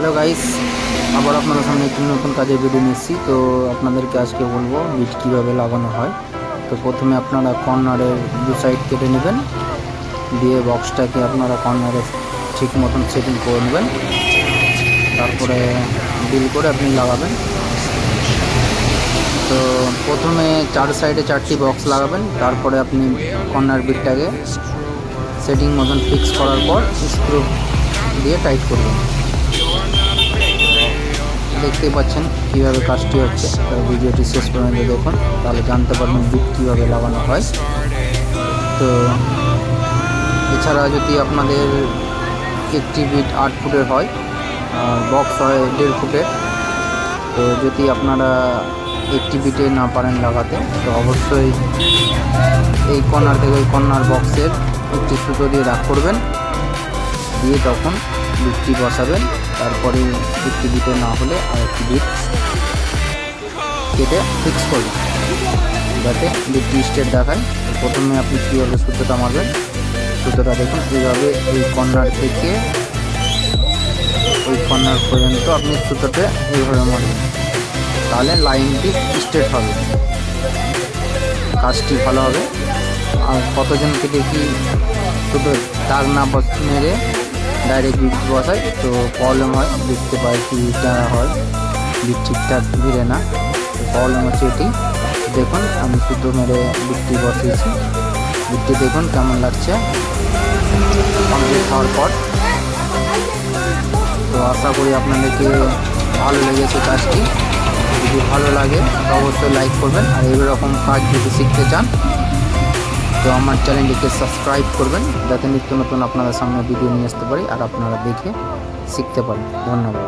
Hello guys, আবার আপনাদের সামনে একটি নতুন কাজের ভিডিও নিচ্ছি। তো আপনাদেরকে আজকে বলবো বিট কীভাবে লাগানো হয়। তো প্রথমে আপনারা কর্নারের দু সাইড কেটে নেবেন, দিয়ে বক্সটাকে আপনারা কর্নারে ঠিক মতন সেটিং করে নেবেন, তারপরে ডিল করে আপনি লাগাবেন। তো প্রথমে চার সাইডে চারটি বক্স লাগাবেন, তারপরে আপনি কর্নার বিটটাকে সেটিং মতন ফিক্স করার পর স্ক্রু দিয়ে টাইট করবেন। দেখতেই পাচ্ছেন কীভাবে কাজটি হচ্ছে। তো ভিডিওটি শেষ পর্যন্ত দেখুন, তাহলে জানতে পারবেন বিট কীভাবে লাগানো হয়। তো এছাড়া যদি আপনাদের একটি বিট 8 ফুটের হয় আর বক্স হয় 1.5 ফুটের, তো যদি আপনারা একটি বিটে না পারেন লাগাতে, তো অবশ্যই এই কর্নার থেকে ওই কর্নার বক্সের একটি সুতো দিয়ে রাখ করবেন, দিয়ে তখন বিটটি বসাবেন। তারপরে একটি বিটে না হলে আর একটি বিট কেটে ফিক্স করবেন, যাতে বিটটি স্ট্রেট দেখায়। প্রথমে আপনি কীভাবে সুতোটা মারবেন, সুতোটা দেখুন এইভাবে এই কর্নার থেকে ওই কর্নার পর্যন্ত আপনি সুতোটা এইভাবে মারবেন, তাহলে লাইনটি স্ট্রেট হবে, কাজটি ভালো হবে। আর কতজন কেটে কি সুতো দাগ না মেরে ডাইরেক্ট বিট বসায়, তো প্রবলেম হয়, দেখতে পাই কি টানা হয়, বিট ঠিকঠাক ভিড়ে না, প্রবলেম হচ্ছে এটি। দেখুন আমি সুতো মেরে বিটটি বসিয়েছি, বিটটি দেখুন কেমন লাগছে কমপ্লিট হওয়ার পর। তো আশা করি আপনাদেরকে ভালো লেগেছে কাজটি। যদি ভালো লাগে তো অবশ্যই লাইক করবেন, আর এইরকম কাজ যদি শিখতে চান তো আমার চ্যানেলটিকে সাবস্ক্রাইব করবেন, যাতে নিত্য নতুন আপনাদের সামনে ভিডিও নিয়ে আসতে পারি আর আপনারা দেখে শিখতে পারেন। ধন্যবাদ।